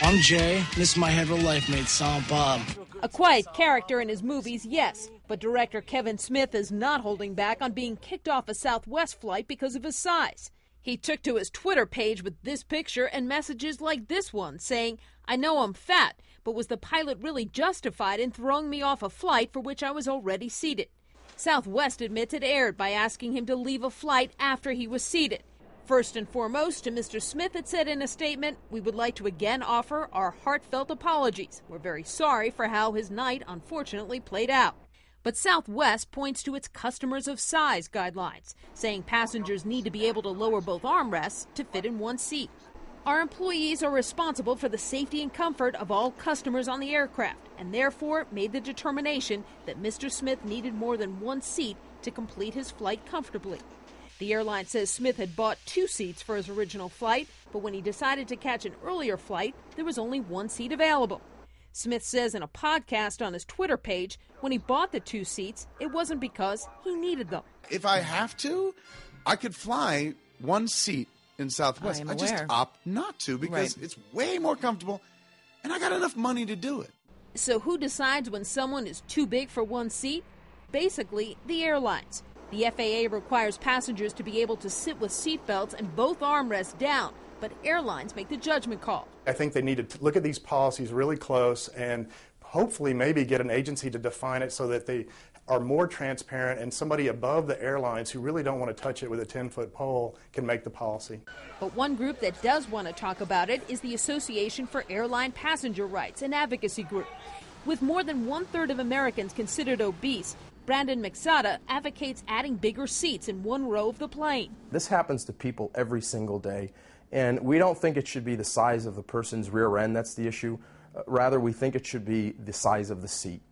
I'm Jay. This is my head of life mate, Silent Bob. A quiet character in his movies, yes, but director Kevin Smith is not holding back on being kicked off a Southwest flight because of his size. He took to his Twitter page with this picture and messages like this one saying, "I know I'm fat, but was the pilot really justified in throwing me off a flight for which I was already seated?" Southwest admits it erred by asking him to leave a flight after he was seated. First and foremost, to Mr. Smith, it said in a statement, "We would like to again offer our heartfelt apologies. We're very sorry for how his night unfortunately played out." But Southwest points to its customers of size guidelines, saying passengers need to be able to lower both armrests to fit in one seat. Our employees are responsible for the safety and comfort of all customers on the aircraft, and therefore made the determination that Mr. Smith needed more than one seat to complete his flight comfortably. The airline says Smith had bought 2 seats for his original flight, but when he decided to catch an earlier flight, there was only 1 seat available. Smith says in a podcast on his Twitter page, when he bought the 2 seats, it wasn't because he needed them. If I have to, I could fly 1 seat in Southwest. I just opt not to because it's way more comfortable, and I got enough money to do it. So who decides when someone is too big for 1 seat? Basically, the airlines. The FAA requires passengers to be able to sit with seatbelts and both armrests down, but airlines make the judgment call. I think they need to look at these policies really close and hopefully maybe get an agency to define it so that they are more transparent and somebody above the airlines who really don't want to touch it with a 10-foot pole can make the policy. But one group that does want to talk about it is the Association for Airline Passenger Rights, an advocacy group. With more than 1/3 of Americans considered obese, Brandon Macsata advocates adding bigger seats in one row of the plane. This happens to people every single day, and we don't think it should be the size of the person's rear end that's the issue. Rather, we think it should be the size of the seat.